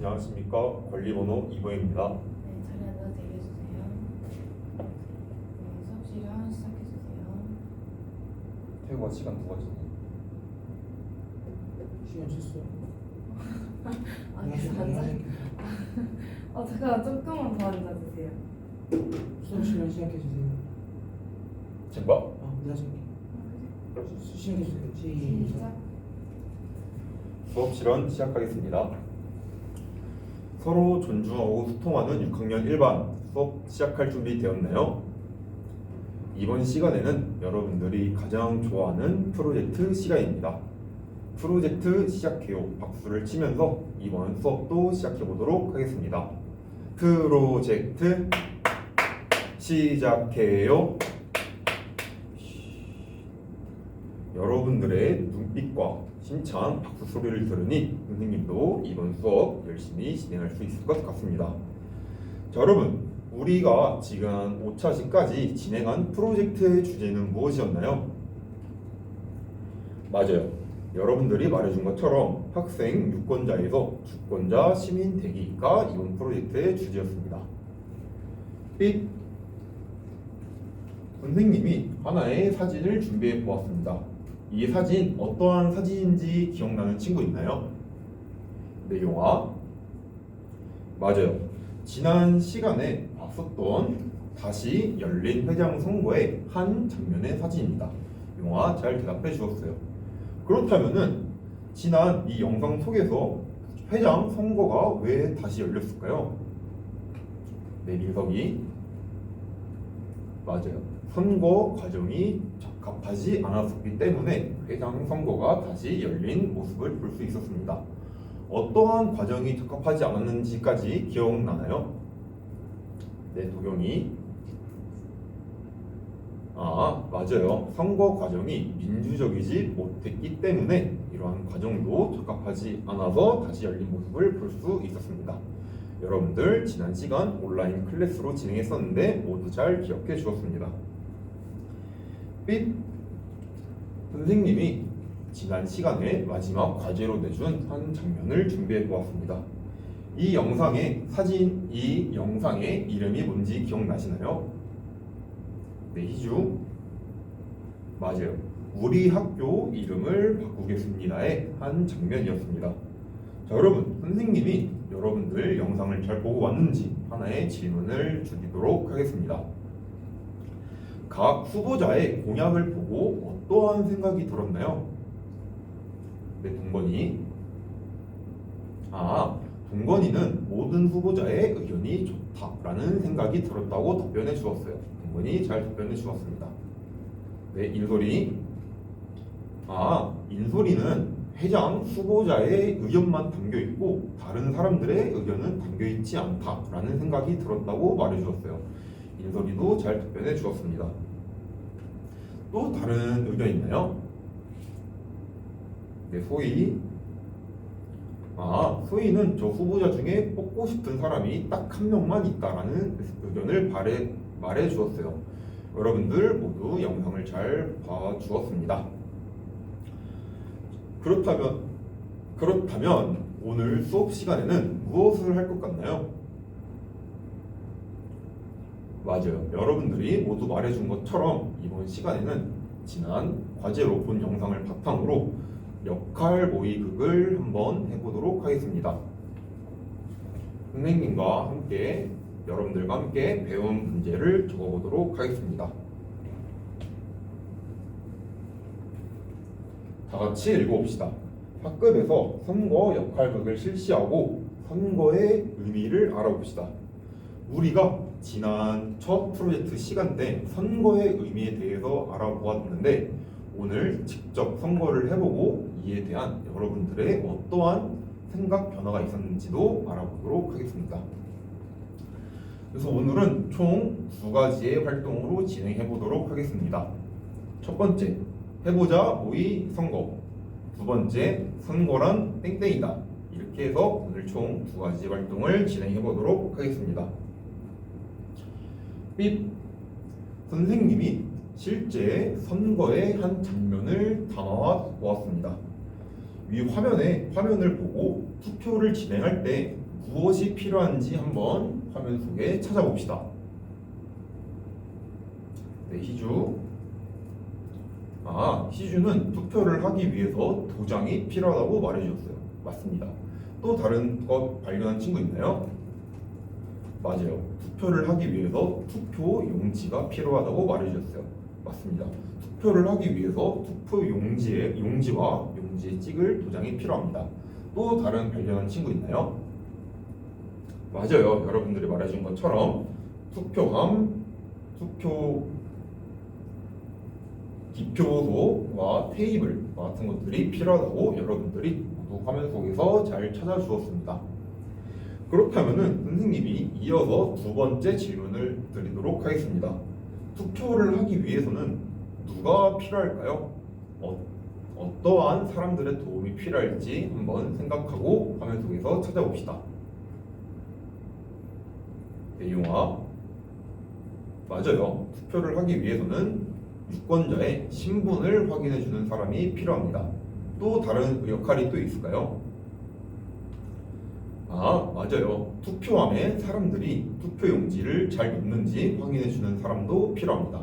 안녕하십니까. 권리번호 2번입니다. 네, 자리 앉아서 대기해주세요. 네, 수업 시간 시작해주세요. 태우가 시간 누가 주니? 시간 쳤어. 아, 계속 앉아? 잠깐 조금만 더 앉아주세요. 수업 시간 시작해 주세요. 증거? 내가 할게. 시작해 주세요. 시작. 시작. 수업 실현 시작하겠습니다. 서로 존중하고 소통하는 6학년 1반 수업 시작할 준비 되었나요? 이번 시간에는 여러분들이 가장 좋아하는 프로젝트 시간입니다. 프로젝트 시작해요 박수를 치면서 이번 수업도 시작해 보도록 하겠습니다. 프로젝트 시작해요. 여러분들의 눈빛과 힘찬 박수 소리를 들으니 선생님도 이번 수업 열심히 진행할 수 있을 것 같습니다. 자, 여러분, 우리가 지금 5차시까지 진행한 프로젝트의 주제는 무엇이었나요? 맞아요. 여러분들이 말해준 것처럼 학생 유권자에서 주권자 시민 되기가 이번 프로젝트의 주제였습니다. 삑! 선생님이 하나의 사진을 준비해 보았습니다. 이 사진 어떠한 사진인지 기억나는 친구 있나요? 네, 용화. 맞아요. 지난 시간에 봤었던 다시 열린 회장 선거의 한 장면의 사진입니다. 용화 잘 대답해 주었어요. 그렇다면은 지난 이 영상 속에서 회장 선거가 왜 다시 열렸을까요? 네, 민석이. 맞아요. 선거 과정이 적합하지 않았기 때문에 회장 선거가 다시 열린 모습을 볼 수 있었습니다. 어떠한 과정이 적합하지 않았는지까지 기억나나요? 네, 도경이. 맞아요. 선거 과정이 민주적이지 못했기 때문에 이러한 과정도 적합하지 않아서 다시 열린 모습을 볼 수 있었습니다. 여러분들 지난 시간 온라인 클래스로 진행했었는데 모두 잘 기억해 주었습니다. 삐! 선생님이 지난 시간에 마지막 과제로 내준 한 장면을 준비해 보았습니다. 이 영상의 이름이 뭔지 기억나시나요? 네, 희주. 맞아요. 우리 학교 이름을 바꾸겠습니다의 한 장면이었습니다. 자, 여러분, 선생님이 여러분들 영상을 잘 보고 왔는지 하나의 질문을 드리도록 하겠습니다. 각 후보자의 공약을 보고 어떠한 생각이 들었나요? 네, 동건이. 동건이는 모든 후보자의 의견이 좋다라는 생각이 들었다고 답변해 주었어요. 동건이 잘 답변해 주었습니다. 네, 인솔이. 인솔이는 회장 후보자의 의견만 담겨 있고 다른 사람들의 의견은 담겨 있지 않다라는 생각이 들었다고 말해 주었어요. 인솔이도 잘 답변해 주었습니다. 또 다른 의견 있나요? 네, 소희. 소희는 저 후보자 중에 뽑고 싶은 사람이 딱 한 명만 있다라는 의견을 말해 주었어요. 여러분들 모두 영상을 잘 봐 주었습니다. 그렇다면 오늘 수업 시간에는 무엇을 할 것 같나요? 맞아요. 여러분들이 모두 말해준 것처럼 이번 시간에는 지난 과제로 본 영상을 바탕으로 역할 모의극을 한번 해보도록 하겠습니다. 선생님과 함께 여러분들과 함께 배운 문제를 적어보도록 하겠습니다. 다 같이 읽어봅시다. 학급에서 선거 역할극을 실시하고 선거의 의미를 알아봅시다. 우리가 지난 첫 프로젝트 시간 때 선거의 의미에 대해서 알아보았는데 오늘 직접 선거를 해보고 이에 대한 여러분들의 어떠한 생각 변화가 있었는지도 알아보도록 하겠습니다. 그래서 오늘은 총 2가지의 활동으로 진행해 보도록 하겠습니다. 첫 번째, 해보자 모의 선거. 두 번째, 선거란 땡땡이다. 이렇게 해서 오늘 총 2가지 활동을 진행해 보도록 하겠습니다. 삐. 선생님이 실제 선거의 한 장면을 담아 보았습니다. 위 화면을 보고 투표를 진행할 때 무엇이 필요한지 한번 화면 속에 찾아봅시다. 네, 희주. 희주는 투표를 하기 위해서 도장이 필요하다고 말해주셨어요. 맞습니다. 또 다른 것 발견한 친구 있나요? 맞아요. 투표를 하기 위해서 투표 용지가 필요하다고 말해주셨어요. 맞습니다. 투표를 하기 위해서 투표 용지와 용지에 찍을 도장이 필요합니다. 또 다른 발견한 친구 있나요? 맞아요. 여러분들이 말해준 것처럼 투표함, 투표 기표소와 테이블 같은 것들이 필요하다고 여러분들이 모두 화면 속에서 잘 찾아주었습니다. 그렇다면은 선생님이 이어서 두 번째 질문을 드리도록 하겠습니다. 투표를 하기 위해서는 누가 필요할까요? 어떠한 사람들의 도움이 필요할지 한번 생각하고 화면 속에서 찾아봅시다. 네, 용화. 맞아요. 투표를 하기 위해서는 유권자의 신분을 확인해주는 사람이 필요합니다. 또 다른 역할이 또 있을까요? 맞아요. 투표함에 사람들이 투표용지를 잘 넣는지 확인해주는 사람도 필요합니다.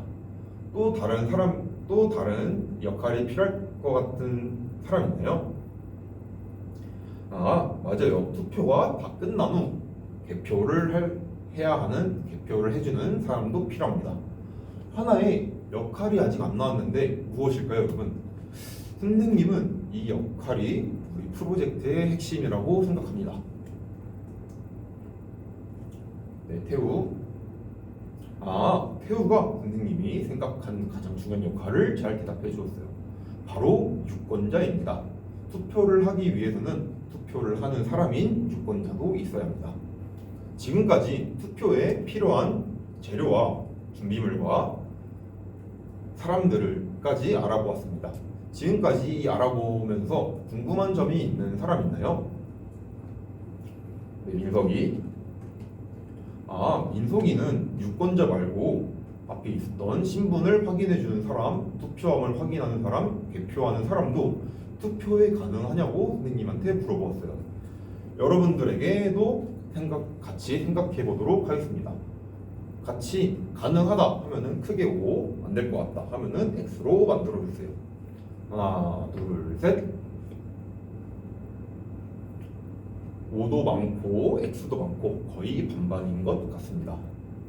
또 다른 역할이 필요할 것 같은 사람 있나요? 맞아요. 투표가 다 끝난 후 개표를 해주는 사람도 필요합니다. 하나의 역할이 아직 안 나왔는데 무엇일까요, 여러분? 선생님은 이 역할이 우리 프로젝트의 핵심이라고 생각합니다. 네, 태우. 태우가 선생님이 생각한 가장 중요한 역할을 잘 대답해 주었어요. 바로 유권자입니다. 투표를 하기 위해서는 투표를 하는 사람인 유권자도 있어야 합니다. 지금까지 투표에 필요한 재료와 준비물과 사람들까지 알아보았습니다. 지금까지 알아보면서 궁금한 점이 있는 사람 있나요? 네, 민석이. 민석이는 유권자 말고 앞에 있었던 신분을 확인해주는 사람, 투표함을 확인하는 사람, 개표하는 사람도 투표에 가능하냐고 선생님한테 물어보았어요. 여러분들에게도 같이 생각해 보도록 하겠습니다. 같이 가능하다 하면은 크게 O, 안 될 것 같다 하면은 X로 만들어 주세요. 하나, 둘, 셋. O도 많고 X도 많고 거의 반반인 것 같습니다.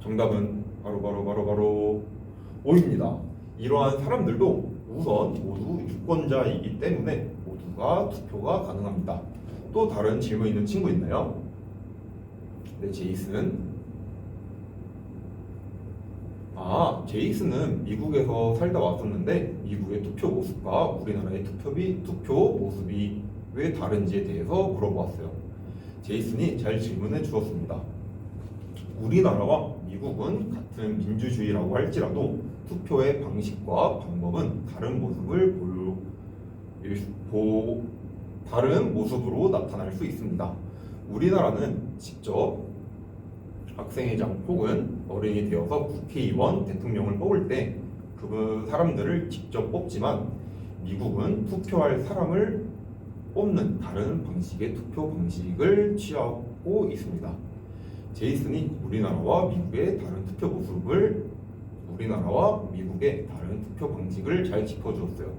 정답은 바로 O입니다. 이러한 사람들도 우선 모두 유권자이기 때문에 모두가 투표가 가능합니다. 또 다른 질문 있는 친구 있나요? 네, 제이슨. 제이슨은 미국에서 살다 왔었는데 미국의 투표 모습과 우리나라의 투표 모습이 왜 다른지에 대해서 물어보았어요. 제이슨이 잘 질문해 주었습니다. 우리나라와 미국은 같은 민주주의라고 할지라도 투표의 방식과 방법은 다른 모습으로 나타날 수 있습니다. 우리나라는 직접 학생회장 혹은 어른이 되어서 국회의원, 대통령을 뽑을 때 그 사람들을 직접 뽑지만 미국은 투표할 사람을 뽑는 다른 방식의 투표 방식을 취하고 있습니다. 제이슨이 우리나라와 미국의 다른 투표 방식을 잘 짚어주었어요.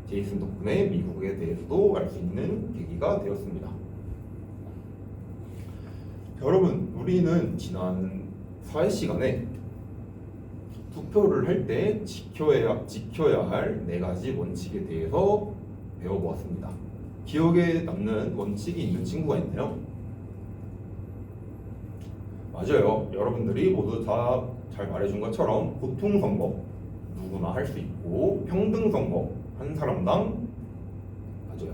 제이슨 덕분에 미국에 대해서도 알 수 있는 계기가 되었습니다. 여러분, 우리는 지난 사회 시간에 투표를 할 때 지켜야 할 4가지 원칙에 대해서 배워보았습니다. 기억에 남는 원칙이 있는 친구가 있나요? 맞아요. 여러분들이 모두 다 잘 말해준 것처럼 보통선거 누구나 할 수 있고, 평등선거 한 사람당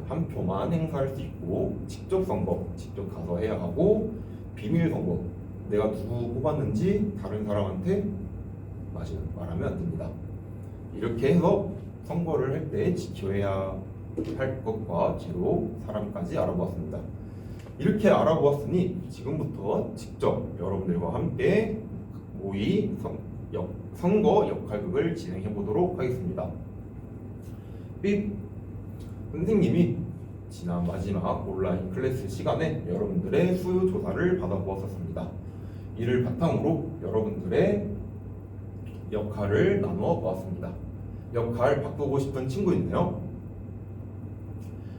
한 표만 행사할 수 있고, 직접선거 직접 가서 해야 하고, 비밀선거 내가 누구 뽑았는지 다른 사람한테 말하면 안 됩니다. 이렇게 해서 선거를 할 때 지켜야 할 것과 제로, 사람까지 알아보았습니다. 이렇게 알아보았으니 지금부터 직접 여러분들과 함께 모의 선거 역할극을 진행해 보도록 하겠습니다. 선생님이 지난 마지막 온라인 클래스 시간에 여러분들의 수요 조사를 받아보았었습니다. 이를 바탕으로 여러분들의 역할을 나누어 보았습니다. 역할 바꾸고 싶은 친구 있나요?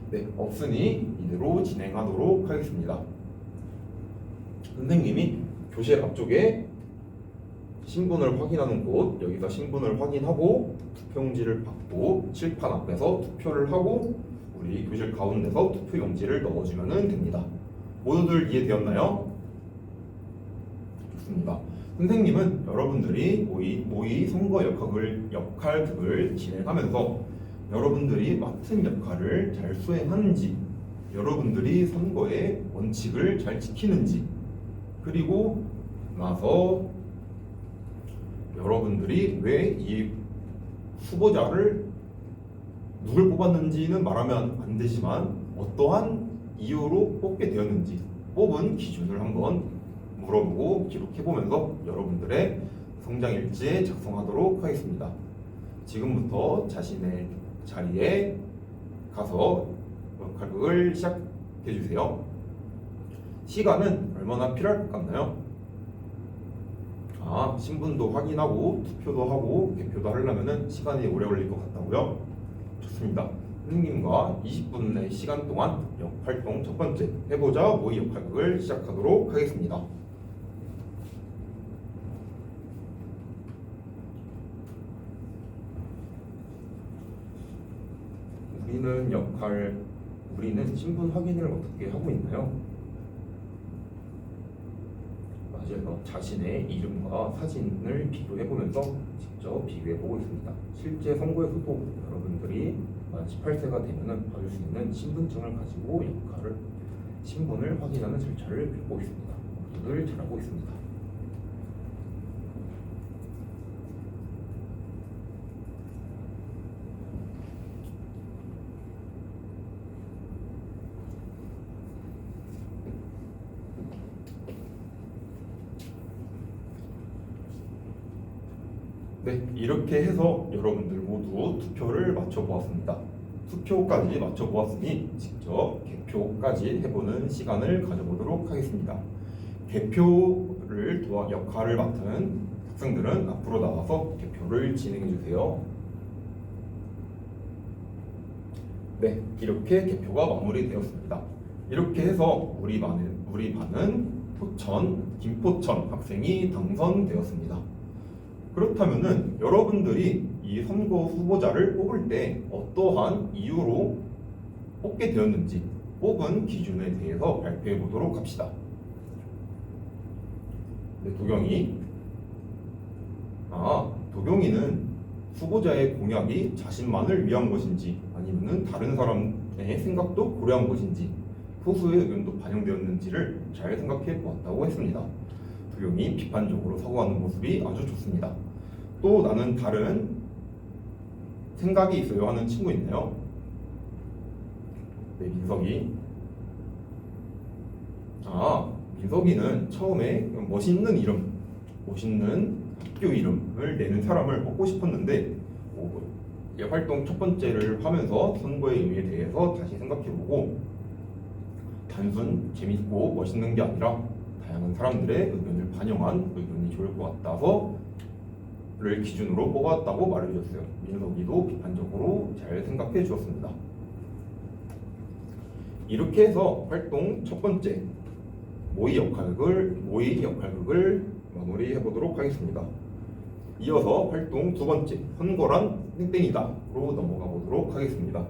네, 없으니 이대로 진행하도록 하겠습니다. 선생님이 교실 앞쪽에 신분을 확인하는 곳, 여기서 신분을 확인하고 투표용지를 받고 칠판 앞에서 투표를 하고 우리 교실 가운데서 투표용지를 넣어주면 됩니다. 모두들 이해되었나요? 좋습니다. 선생님은 여러분들이 모의 선거 역할극을 진행하면서 여러분들이 맡은 역할을 잘 수행하는지, 여러분들이 선거의 원칙을 잘 지키는지, 그리고 나서 여러분들이 왜 이 후보자를 누굴 뽑았는지는 말하면 안 되지만 어떠한 이유로 뽑게 되었는지 뽑은 기준을 한번 물어보고 기록해보면서 여러분들의 성장일지에 작성하도록 하겠습니다. 지금부터 자신의 자리에 가서 역할극을 시작해주세요. 시간은 얼마나 필요할 것 같나요? 신분도 확인하고 투표도 하고 개표도 하려면 시간이 오래 걸릴 것 같다고요? 좋습니다. 선생님과 20분의 시간 동안 활동 첫 번째 해보자 모의 역할극을 시작하도록 하겠습니다. 우리는 신분 확인을 어떻게 하고 있나요? 맞아요. 자신의 이름과 사진을 비교해보면서 직접 비교해보고 있습니다. 실제 선거에서도 여러분들이 만 18세가 되면 받을 수 있는 신분증을 가지고 신분을 확인하는 절차를 밟고 있습니다. 모두들 잘하고 있습니다. 네, 이렇게 해서 여러분들 모두 투표를 맞춰보았습니다. 투표까지 맞춰보았으니 직접 개표까지 해보는 시간을 가져보도록 하겠습니다. 개표를 역할을 맡은 학생들은 앞으로 나와서 개표를 진행해주세요. 네, 이렇게 개표가 마무리되었습니다. 이렇게 해서 우리 반은 김포천 학생이 당선되었습니다. 그렇다면은 여러분들이 이 선거 후보자를 뽑을 때 어떠한 이유로 뽑게 되었는지 뽑은 기준에 대해서 발표해 보도록 합시다. 네, 도경이는 후보자의 공약이 자신만을 위한 것인지 아니면 다른 사람의 생각도 고려한 것인지 소수의 의견도 반영되었는지를 잘 생각해 보았다고 했습니다. 도경이 비판적으로 사고하는 모습이 아주 좋습니다. 또 나는 다른 생각이 있어요 하는 친구 있나요? 네, 민석이는 처음에 멋있는 학교 이름을 내는 사람을 뽑고 싶었는데 활동 첫 번째를 하면서 선거의 의미에 대해서 다시 생각해보고 단순 재밌고 멋있는 게 아니라 다양한 사람들의 의견을 반영한 의견이 좋을 것 같아서를 기준으로 뽑았다고 말해주셨어요. 민석이도 비판적으로 잘 생각해 주었습니다. 이렇게 해서 활동 첫 번째 모의 역할극을 마무리해 보도록 하겠습니다. 이어서 활동 두 번째 선거란 땡땡이다로 넘어가 보도록 하겠습니다.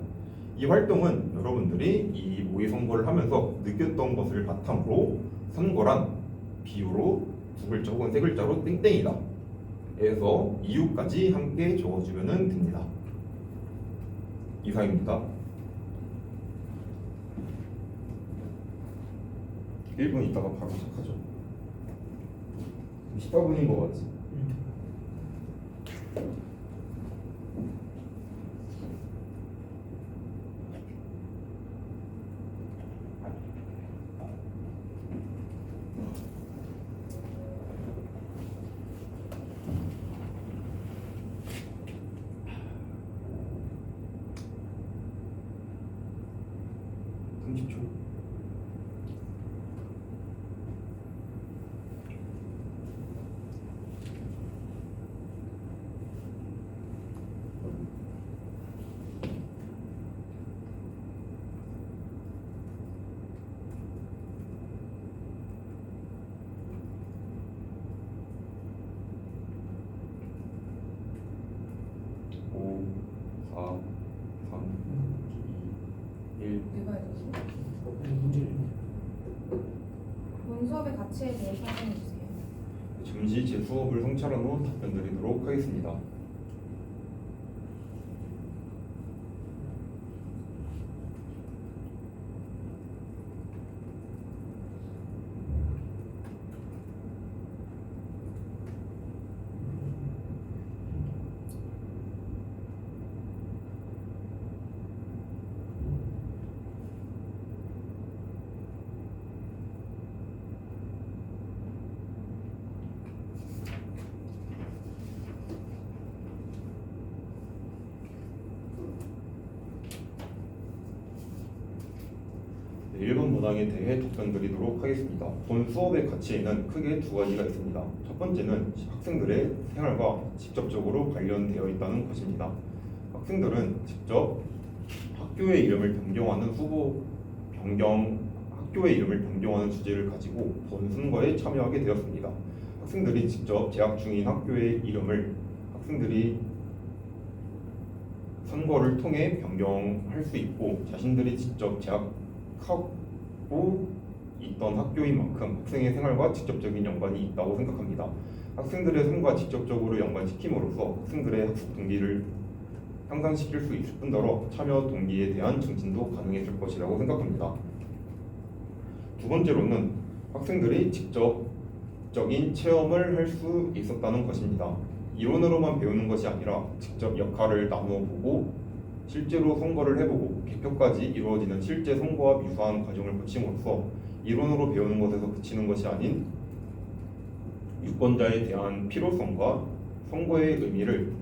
이 활동은 여러분들이 이 모의 선거를 하면서 느꼈던 것을 바탕으로 선거란 비유로 두 글자 혹은 세 글자로 땡땡이다 에서 이유까지 함께 적어주면 됩니다. 이상입니다. 1분 있다가 바로 시작하죠. 14분인 것 같지? 본 수업의 가치에 대해 설명해 주세요. 잠시 제 수업을 성찰한 후 답변 드리도록 하겠습니다. 네, 1번 문항에 대해 답변드리도록 하겠습니다. 본 수업의 가치에는 크게 두 가지가 있습니다. 첫 번째는 학생들의 생활과 직접적으로 관련되어 있다는 것입니다. 학생들은 직접 학교의 이름을 변경하는 학교의 이름을 변경하는 주제를 가지고 본 선거에 참여하게 되었습니다. 학생들이 직접 재학 중인 학교의 이름을 학생들이 선거를 통해 변경할 수 있고, 자신들이 직접 재학하고 있던 학교인 만큼 학생의 생활과 직접적인 연관이 있다고 생각합니다. 학생들의 삶과 직접적으로 연관시킴으로써 학생들의 학습 동기를 향상시킬 수 있을 뿐더러 참여 동기에 대한 증진도 가능해질 것이라고 생각합니다. 두 번째로는 학생들이 직접적인 체험을 할 수 있었다는 것입니다. 이론으로만 배우는 것이 아니라 직접 역할을 나누어 보고 실제로 선거를 해보고 개표까지 이루어지는 실제 선거와 유사한 과정을 거침으로써 이론으로 배우는 것에서 그치는 것이 아닌 유권자에 대한 필요성과 선거의 의미를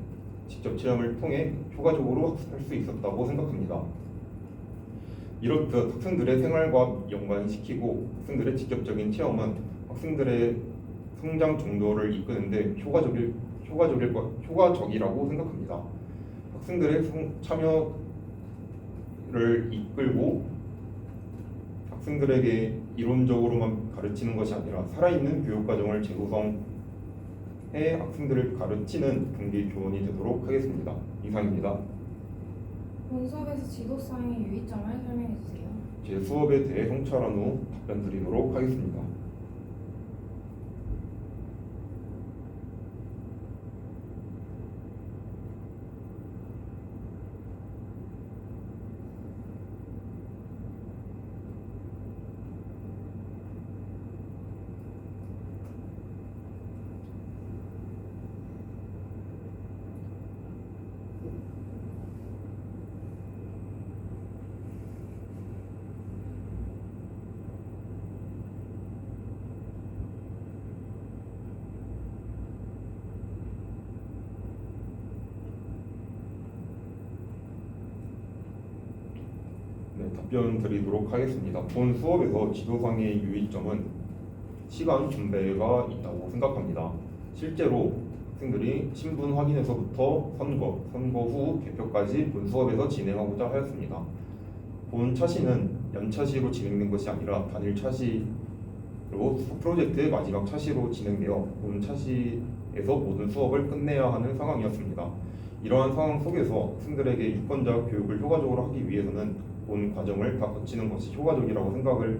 직접 체험을 통해 효과적으로 학습할 수 있었다고 생각합니다. 이렇듯 학생들의 생활과 연관시키고 학생들의 직접적인 체험은 학생들의 성장 정도를 이끄는데 효과적이라고 생각합니다. 학생들의 참여를 이끌고 학생들에게 이론적으로만 가르치는 것이 아니라 살아있는 교육과정을 재구성해 학생들을 가르치는 동기 교원이 되도록 하겠습니다. 이상입니다. 본 수업에서 지도상의 유의점을 설명해 주세요. 제 수업에 대해 성찰한 후 답변 드리도록 하겠습니다. 네, 답변 드리도록 하겠습니다. 본 수업에서 지도상의 유의점은 시간 분배가 있다고 생각합니다. 실제로 학생들이 신분 확인에서부터 선거 후 개표까지 본 수업에서 진행하고자 하였습니다. 본 차시는 연차시로 진행된 것이 아니라 단일 차시로 프로젝트의 마지막 차시로 진행되어 본 차시에서 모든 수업을 끝내야 하는 상황이었습니다. 이러한 상황 속에서 학생들에게 유권자 교육을 효과적으로 하기 위해서는 본 과정을 다 거치는 것이 효과적이라고 생각을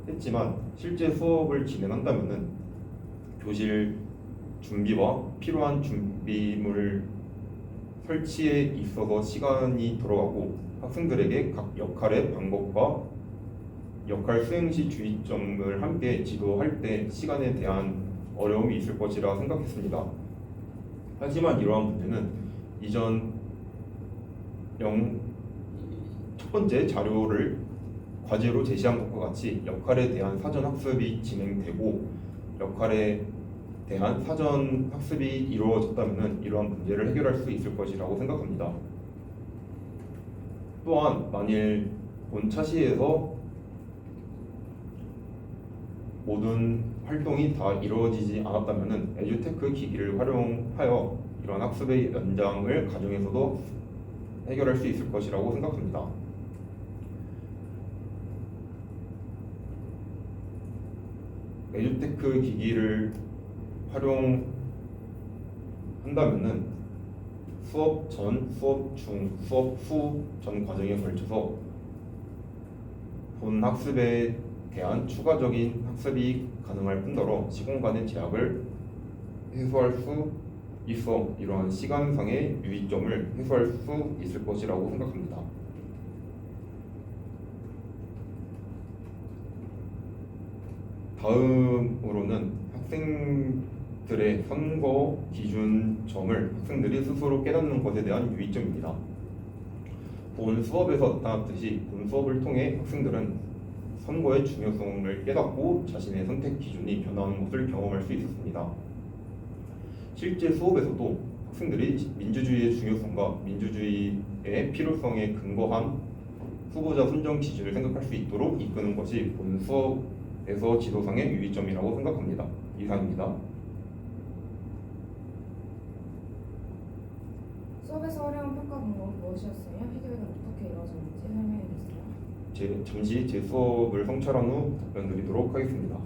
했지만, 실제 수업을 진행한다면은 교실 준비와 필요한 준비물 설치에 있어서 시간이 들어가고 학생들에게 각 역할의 방법과 역할 수행 시 주의점을 함께 지도할 때 시간에 대한 어려움이 있을 것이라 생각했습니다. 하지만 이러한 문제는 이전 첫 번째 자료를 과제로 제시한 것과 같이 역할에 대한 사전 학습이 진행되고 역할에 대한 사전 학습이 이루어졌다면 이러한 문제를 해결할 수 있을 것이라고 생각합니다. 또한 만일 본 차시에서 모든 활동이 다 이루어지지 않았다면 에듀테크 기기를 활용하여 이러한 학습의 연장을 가정에서도 해결할 수 있을 것이라고 생각합니다. 에듀테크 기기를 활용한다면은 수업 전, 수업 중, 수업 후 전 과정에 걸쳐서 본 학습에 대한 추가적인 학습이 가능할 뿐더러 시공간의 제약을 해소할 수 있어 이러한 시간상의 유의점을 해소할 수 있을 것이라고 생각합니다. 다음으로는 학생들의 선거 기준점을 학생들이 스스로 깨닫는 것에 대한 유의점입니다. 본 수업에서 나타났듯이 본 수업을 통해 학생들은 선거의 중요성을 깨닫고 자신의 선택 기준이 변화하는 것을 경험할 수 있었습니다. 실제 수업에서도 학생들이 민주주의의 중요성과 민주주의의 필요성에 근거한 후보자 선정 기준을 생각할 수 있도록 이끄는 것이 본 수업에서 지도상의 유의점이라고 생각합니다. 이상입니다. 수업에서 활용한 평가 방법은 무엇이었어요? 피드백은 어떻게 이루어졌는지 설명해 주세요. 잠시 제 수업을 성찰한 후 답변 드리도록 하겠습니다.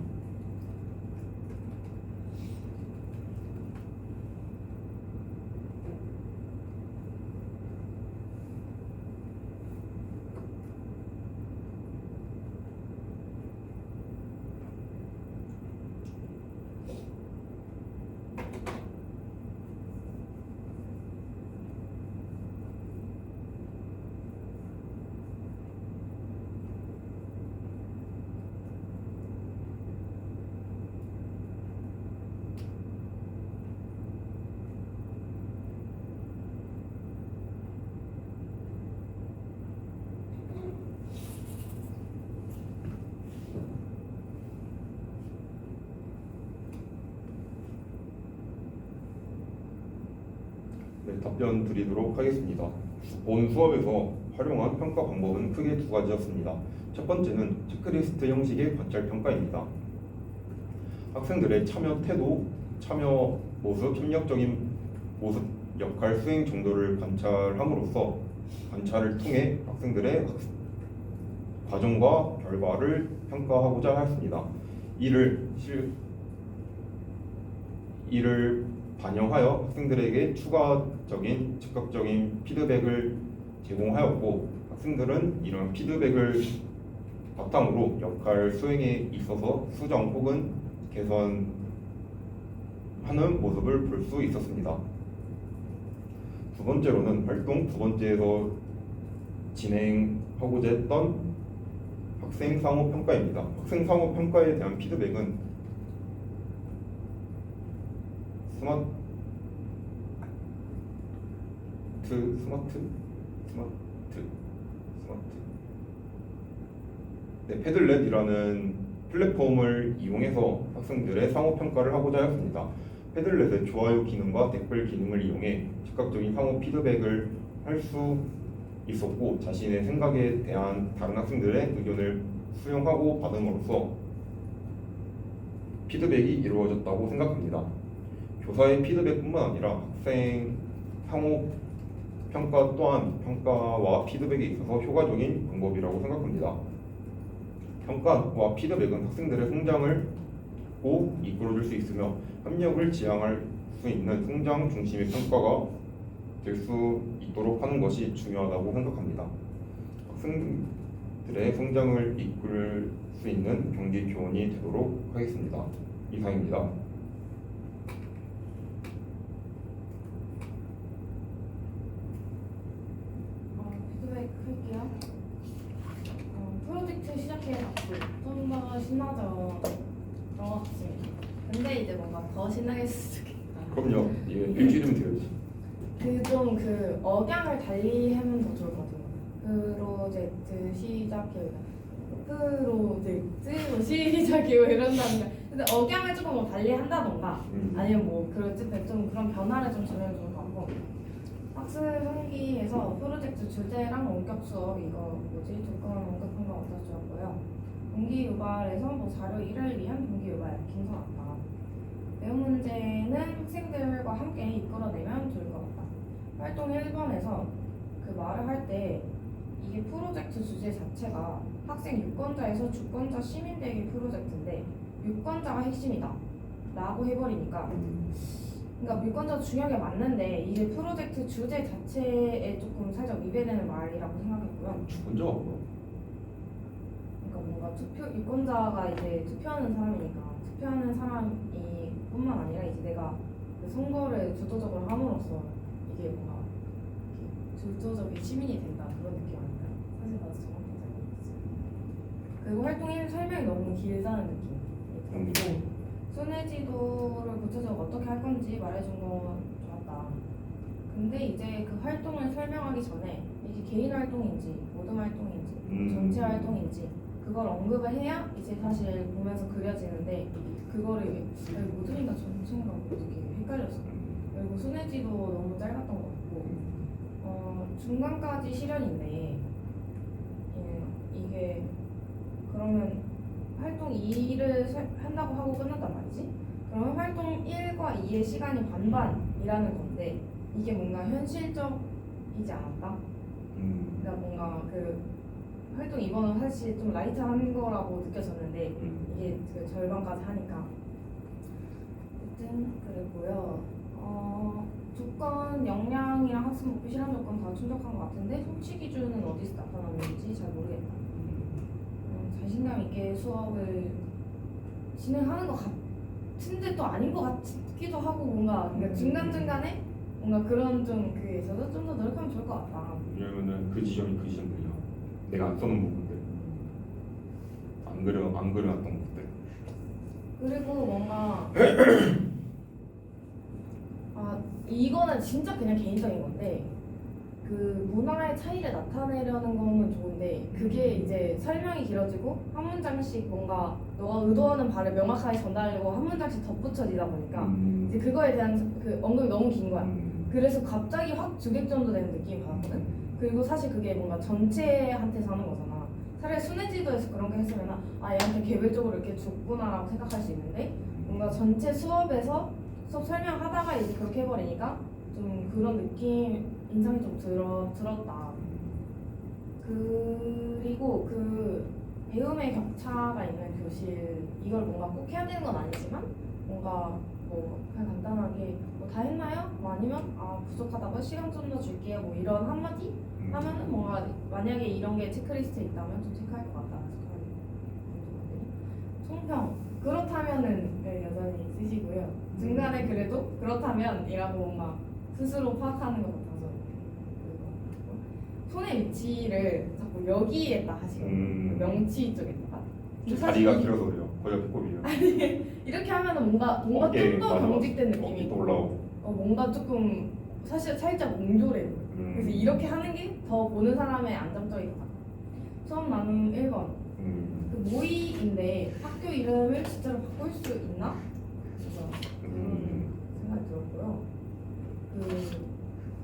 네, 답변 드리도록 하겠습니다. 본 수업에서 활용한 평가 방법은 크게 두 가지였습니다. 첫 번째는 체크리스트 형식의 관찰 평가입니다. 학생들의 참여 태도, 참여 모습, 협력적인 모습, 역할 수행 정도를 관찰함으로써 관찰을 통해 학생들의 과정과 결과를 평가하고자 하였습니다. 이를 반영하여 학생들에게 추가적인 즉각적인 피드백을 제공하였고 학생들은 이런 피드백을 바탕으로 역할 수행에 있어서 수정 혹은 개선하는 모습을 볼 수 있었습니다. 두 번째로는 활동 두 번째에서 진행하고자 했던 학생 상호 평가입니다. 학생 상호 평가에 대한 피드백은 패들렛이라는 플랫폼을 이용해서 학생들의 상호 평가를 하고자 하였습니다. 패들렛의 좋아요 기능과 댓글 기능을 이용해 즉각적인 상호 피드백을 할 수 있었고 자신의 생각에 대한 다른 학생들의 의견을 수용하고 받음으로써 피드백이 이루어졌다고 생각합니다. 교사의 피드백뿐만 아니라 학생 상호 평가 또한 평가와 피드백에 있어서 효과적인 방법이라고 생각합니다. 평가와 피드백은 학생들의 성장을 꼭 이끌어줄 수 있으며 협력을 지향할 수 있는 성장 중심의 평가가 될 수 있도록 하는 것이 중요하다고 생각합니다. 학생들의 성장을 이끌 수 있는 경기 교원이 되도록 하겠습니다. 이상입니다. 피드백 할게요. 프로젝트 시작해 박수. 좀 더 신나죠. 그런 것 같습니다. 근데 이제 뭔가 더 신나게 했으면 좋겠다. 그럼요. 이게 일주일이면 되어야지. 그 억양을 달리 하면 더 좋을 것 같아요. 프로젝트 시작해. 프로젝트로 시작이고 이런다는데 근데 억양을 조금 뭐 달리 한다던가 아니면 뭐 어쨌든 좀 그런 변화를 좀 주면 좋을 것 같고 학습 환기에서 프로젝트 주제랑 원격 수업 이거 조건 언급한 거 어떠 주었고요. 동기 유발에서 뭐 자료 1을 위한 동기 유발 김서 같다. 내용 문제는 학생들과 함께 이끌어내면 좋을 것 같다. 활동 1번에서 그 말을 할 때 이게 프로젝트 주제 자체가 학생 유권자에서 주권자 시민 되기 프로젝트인데 유권자가 핵심이다 라고 해버리니까 그러니까 유권자 중요한 게 맞는데 이게 프로젝트 주제 자체에 조금 살짝 위배되는 말이라고 생각했고요. 주권자가 뭐야? 그러니까 뭔가 투표 유권자가 이제 투표하는 사람이니까 투표하는 사람이 뿐만 아니라 이제 내가 그 선거를 주도적으로 함으로써 이게 뭔가 이렇게 주도적인 시민이 된다 그런 느낌 아닐까요? 사실 나도 정확히 잘 모르겠어요. 그리고 활동의 설명이 너무 길다는 느낌이 들고 순회지도를 구체적으로 어떻게 할 건지 말해준 건 좋았다. 근데 이제 그 활동을 설명하기 전에 이게 개인 활동인지 모든 활동인지 전체 활동인지 그걸 언급을 해야 이제 사실 보면서 그려지는데 그거를 모든인가 전체인가 어떻게 헷갈렸어. 그리고 순회지도 너무 짧았던 것 같고 중간까지 실현인데 이게 그러면 활동 2를 한다고 하고 끝난단 말이지? 그러면 활동 1과 2의 시간이 반반이라는 건데 이게 뭔가 현실적이지 않았다? 그러니까 뭔가 그 활동 2번은 사실 좀 라이트한 거라고 느껴졌는데 이게 그 절반까지 하니까 어쨌든 그랬고요. 조건, 역량이랑 학습 목표, 실현 조건 다 충족한 것 같은데 성취 기준은 어디서 나타났는지 잘 모르겠다. 자신감 있게 수업을 진행하는 것 같은데 또 아닌 것 같기도 하고 뭔가 그러니까 중간중간에 뭔가 그런 좀 그게 있어서 좀 더 노력하면 좋을 것 같다. 왜냐면은 그 지점이 그 지점들이야. 내가 안 써놓은 부분들, 안 그려놨던 부분들. 그리고 뭔가 이거는 진짜 그냥 개인적인 건데 그 문화의 차이를 나타내려는 거는 좋은데 그게 이제 설명이 길어지고 한 문장씩 뭔가 너가 의도하는 바를 명확하게 전달하려고 한 문장씩 덧붙여지다 보니까 이제 그거에 대한 그 언급이 너무 긴 거야. 그래서 갑자기 확 주객전도 되는 느낌이 받았거든. 그리고 사실 그게 뭔가 전체한테서 하는 거잖아. 차라리 순회지도에서 그런 게 했으면 얘한테 개별적으로 이렇게 줬구나라고 생각할 수 있는데 뭔가 전체 수업에서 수업 설명하다가 이제 그렇게 해버리니까 좀 그런 느낌 인상이 좀 들었다. 그리고 그 배움의 격차가 있는 교실 이걸 뭔가 꼭 해야 되는 건 아니지만 뭔가 뭐 그냥 간단하게 뭐 다 했나요? 뭐 아니면 부족하다고 시간 좀 더 줄게요 뭐 이런 한마디 하면은 뭔가 만약에 이런 게 체크리스트에 있다면 좀 체크할 것 같다. 총평 그렇다면은 네, 여전히 쓰시고요. 중간에 그래도 그렇다면이라고 뭔가 스스로 파악하는 것 같아서 손의 위치를 자꾸 여기에다 하시거든요. 명치 쪽에다가. 다리가 길어서 그래요. 거의 옆에 꼴이에요. 이렇게 하면은 뭔가 좀 더 경직된 느낌이 또 올라오고. 뭔가 조금 사실 살짝 몽졸해요. 그래서 이렇게 하는 게 더 보는 사람의 안정적인 것 같아요. 수업 나눔 1번. 그 모의인데 학교 이름을 진짜로 바꿀 수 있나? 생각이 들었고요. 그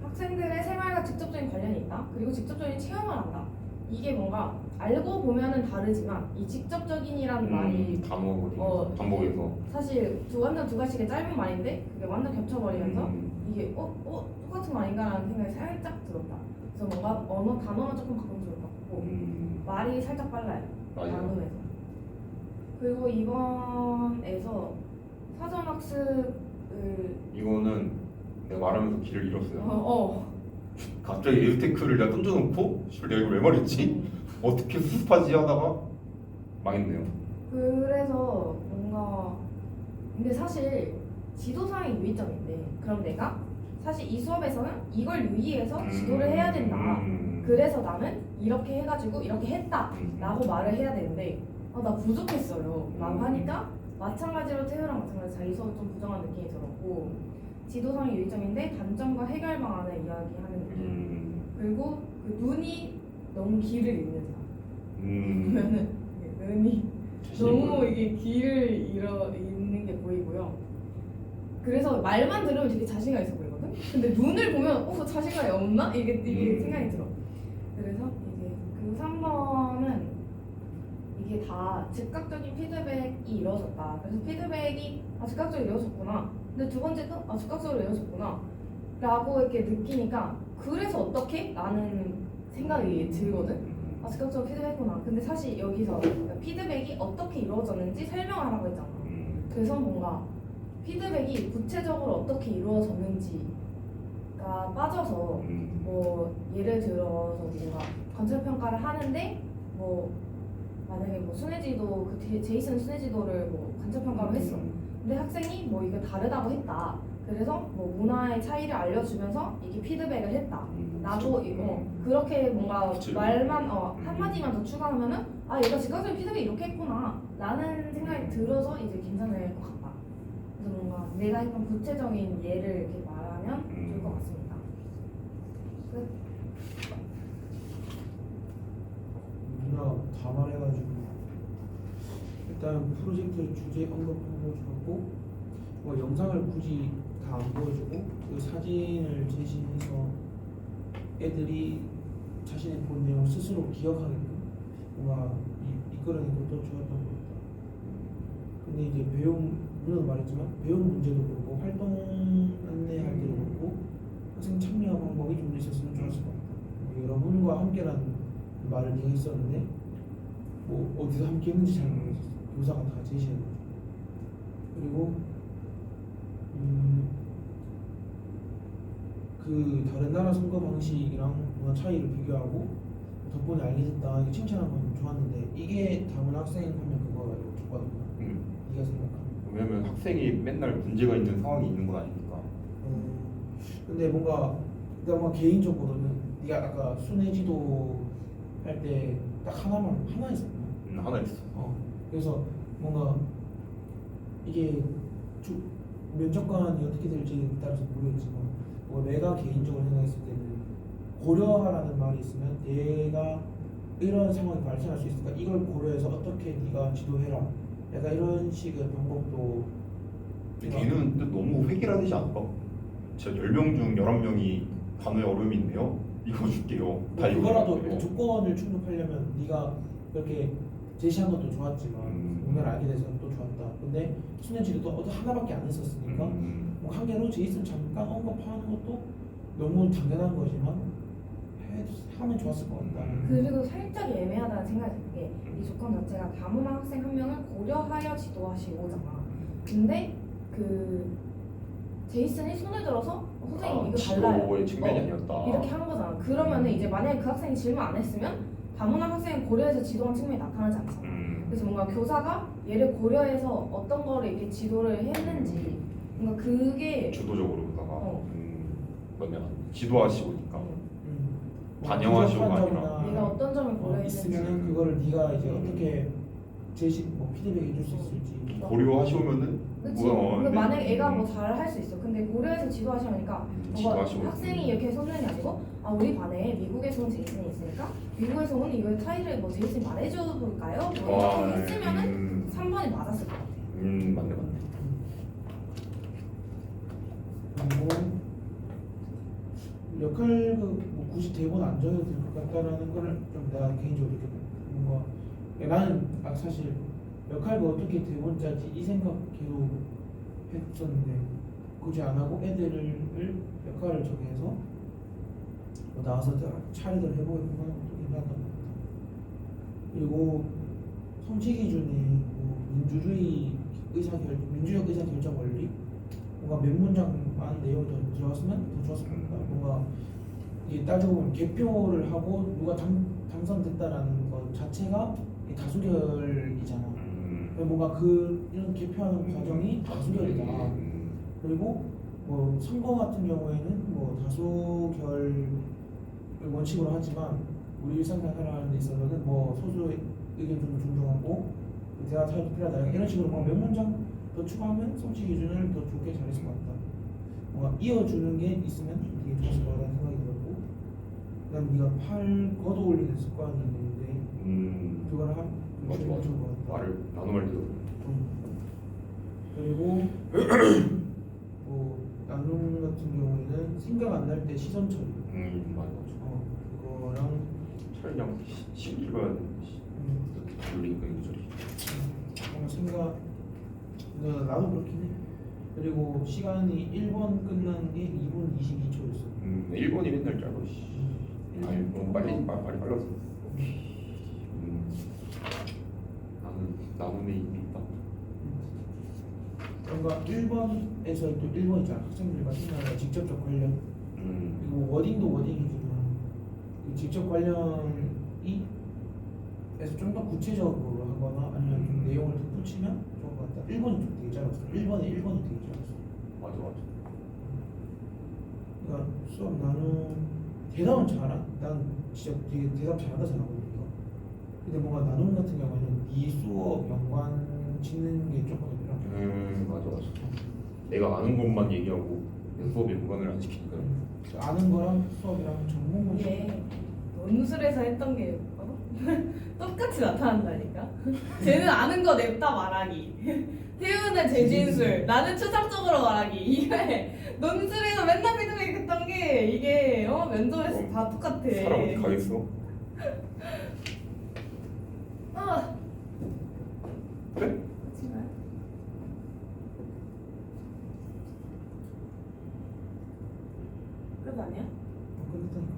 학생들의 생활과 직접적인 관련이 있다. 그리고 직접적인 체험을 한다. 이게 뭔가 알고 보면은 다르지만 이 직접적인이라는 말이 반복해서 사실 완전 두 가지의 짧은 말인데 그게 완전 겹쳐버리면서 이게 똑같은 말인가라는 생각이 살짝 들었다. 그래서 뭔가 단어만 조금 바꾸면 좋을 것 같고 말이 살짝 빨라요. 나눔에서. 그리고 이번에서 사전학습을 이거는 내가 말하면서 길을 잃었어요. 갑자기 에듀테크를 내가 던져놓고 내가 이걸 왜 말했지? 어떻게 수습하지 하다가 망했네요. 그래서 뭔가 근데 사실 지도상의 유의점인데 그럼 내가 사실 이 수업에서는 이걸 유의해서 지도를 해야 된다. 그래서 나는 이렇게 해가지고 이렇게 했다 라고 말을 해야 되는데 나 부족했어요 라고 하니까 마찬가지로 태우랑 마찬가지로 자기 수업 좀 부정한 느낌이 들었고 지도상의 유의점인데 단점과 해결 방안을 이야기하는 느낌 그리고 그 눈이 너무 길을 잃는 사람 보면은 눈이 너무 이게 길을 잃는 게 보이고요. 그래서 말만 들으면 되게 자신감 있어 보이거든. 근데 눈을 보면 자신감이 없나? 이게 생각이 들어. 그래서 이제 그 3번은 이게 다 즉각적인 피드백이 이루어졌다. 그래서 피드백이 즉각적으로 이루어졌구나. 근데 두 번째도 즉각적으로 이루어졌구나 라고 이렇게 느끼니까 그래서 어떻게? 라는 생각이 들거든. 즉각적으로 피드백했구나. 근데 사실 여기서 피드백이 어떻게 이루어졌는지 설명하라고 했잖아. 그래서 뭔가 피드백이 구체적으로 어떻게 이루어졌는지가 빠져서 뭐 예를 들어서 뭔가 관찰평가를 하는데 뭐 만약에 뭐 순회지도 그 제이슨 순회지도를 뭐 간접 평가로 했어. 근데 학생이 뭐 이거 다르다고 했다. 그래서 뭐 문화의 차이를 알려주면서 이게 피드백을 했다. 나도 이거 그렇게 뭔가 그치. 말만 한마디만 더 추가하면은 아 얘가 즉각적인 피드백 이렇게 했구나 라는 생각이 들어서 이제 괜찮을 것 같다. 그래서 뭔가 내가 했던 구체적인 예를 이렇게 말하면 좋을 것 같습니다. 끝. 누나 다 말해가지고 일단 프로젝트 주제 언급하고 좋았고 뭐 영상을 굳이 다 안 보여주고 그 사진을 제시해서 애들이 자신이 본 내용 스스로 기억하게끔 뭔가 이끌어낸 것도 좋았던 것 같다. 근데 이제 누나도 말했지만 배움 문제도 그렇고 활동 안내할 때도 그렇고 학생 참여 방법이 좀 더 있었으면 좋았을 것 같다. 뭐 여러분과 함께라는 말을 네가 했었는데 뭐 어디서 함께 했는지 잘 모르겠어. 교사가 다 제시한 거죠. 그리고 그 다른 나라 선거 방식이랑 문화 차이를 비교하고 덕분에 알게 됐다. 이게 칭찬한 건 좋았는데 이게 다문화 학생 하면 그거 좋거든요. 네가 생각하는. 왜냐면 학생이 맨날 문제가 있는 상황이 있는 건 아니니까. 근데 뭔가 내가 뭔가 개인적으로는 네가 아까 순회지도 할 때 딱 하나 있었나? 하나 있어. 그래서 뭔가 이게 면접관이 어떻게 될지에 따라서 모르겠지만 뭐 내가 개인적으로 생각했을 때는 고려하라는 말이 있으면 얘가 이런 상황이 발생할 수 있으니까 이걸 고려해서 어떻게 네가 지도해라 약간 이런 식의 방법도 걔는 너무 획일화되지 않을까? 진짜 10명 중 11명이 단어에 어려움이 있네요. 이거 줄게요. 다 이거 그거라도 줄게요. 조건을 충족하려면 네가 그렇게 제시한 것도 좋았지만 오늘 알게 돼서 또 좋았다. 근데 수년지도 또 하나밖에 안 했었으니까 뭐 한 개로 제이슨 잠깐 언급하는 것도 너무 당연한 거지만 하면 좋았을 것 같다. 그리고 살짝 애매하다는 생각이 드는 게 이 조건 자체가 다문화 학생 한 명을 고려하여 지도하시고잖아. 근데 그 제이슨이 손을 들어서 선생님 이거 달라요. 지도의 측면이 아니었다. 이렇게 한 거잖아. 그러면은 이제 만약에 그 학생이 질문 안 했으면 다문화 학생은 고려해서 지도한 측면이 나타나지 않잖아. 그래서 뭔가 교사가 얘를 고려해서 어떤 거를 이렇게 지도를 했는지 뭔가 그게 주도적으로다가 그러면 지도하시고니까 뭐 반영하시고가 부족한 아니라 내가 어떤 점을 고려했는지 있으면은 그거를 네가 이제 어떻게 제시 뭐 피드백해 줄 수 있을지 고려하시오면은 그치. 근데 만약에 애가 뭐 잘 할 수 있어. 근데 고려해서 지도하시니까 지도하시고 학생이 이렇게 선생이 아니고 아 우리 반에 미국에서 온 제이슨이 있으니까 미국에서 온 이거의 차이를 뭐 제이슨이 말해줘 볼까요? 뭐 이렇게 했으면은 3번이 맞았을 것 같아. 맞네. 그리고 역할도 굳이 대본 안 정해도 될 것 같다라는 거를 좀 내가 개인적으로 느꼈거든. 뭔가 나는 사실 역할도 어떻게 대본 짜지 이 생각 계속 했었는데 굳이 안 하고 애들을 역할을 정해서 뭐 나와서 차례대로 해보겠구나 또 괜찮았던 것 같아. 그리고 성취 기준이 뭐 민주적 의사 결정 원리 뭔가 몇 문장만 내용이 더 들어갔으면 더 좋았을 것 같다. 뭔가 이게 따지고 보면 개표를 하고 누가 당선됐다라는 것 자체가 다수결이잖아. 뭔가 이런 개표하는 과정이 다수결이다. 그리고 뭐 선거 같은 경우에는 뭐 다수결을 원칙으로 하지만 우리 일상생활하는 데 있어서는 뭐 소수의 의견 좀 존중하고 대화 타협도 필요하다. 이런 식으로 몇 문장 더 추가하면 성취 기준을 더 좋게 잘했을 것 같다. 뭔가 이어주는 게 있으면 되게 좋았을 것 같다는 생각이 들었고, 그다음 네가 팔 걷어 올리는 습관이 있는데 그걸 맞아. 좋은 것 같다. 말을 나눔을 들어. 그리고 뭐 나눔 같은 경우에는 생각 안 날 때 시선 처리. 맞아. 그거랑 그냥 읽어야 돼. 돌리니까 이거 저리. 생각 나도 그렇긴 해. 그리고 시간이 1번 끝난 게 2분 22초였어. 일본이 맨날 짧아. 아니 너무 빨리 빨라서. 나눔에 힘이 있다. 뭔가 1번에서 또 1번이잖아. 학생들과 생각의 직접적 관련. 그리고 워딩도 워딩이지만 그 직접 관련이 그래서 좀 더 구체적으로 하거나 아니면 좀 내용을 덧붙이면 좋을 것 같다. 1번이 좀 되게 짧았어. 1번이 되게 짧았어. 맞아. 그러니까 수업 나는 대답은 잘한. 난 진짜 되게 대답 잘한다 생각하거든. 이거. 근데 뭔가 나눔 같은 경우에는 이 수업 연관 짓는 게 조금 어렵더라. 맞아. 내가 아는 것만 얘기하고 내 수업에 무관을 안 시키니까. 아는 거랑 수업이랑 전문문 이게 논술에서 했던 게 똑같이 나타난다니까. 쟤는 아는 거 냅다 말하기. 태우는 재진술, 나는 추상적으로 말하기. 이게 논술에서 맨날 피드백했던 게 이게 면접에서 다 똑같아. 사람 어디 가겠어? 아. 그래? 하지 마요. 끝 아니야? 끝났다니까.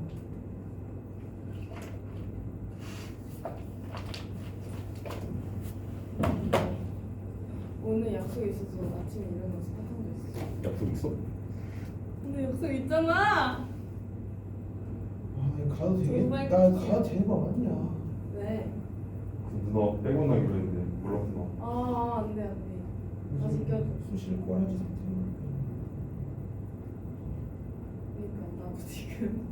오늘 약속 있어서 아침에 일어나서 사탕도 있어. 약속 있어? 오늘 약속 있잖아. 나 가도 되겠? 정말 나 가도 되는 거 맞냐? 왜? 그 누나 빼고 나기로 했는데 몰랐구나. 안돼 안돼. 다시 껴줘. 수실 꼬라지 상태로. 그러니까 나도 지금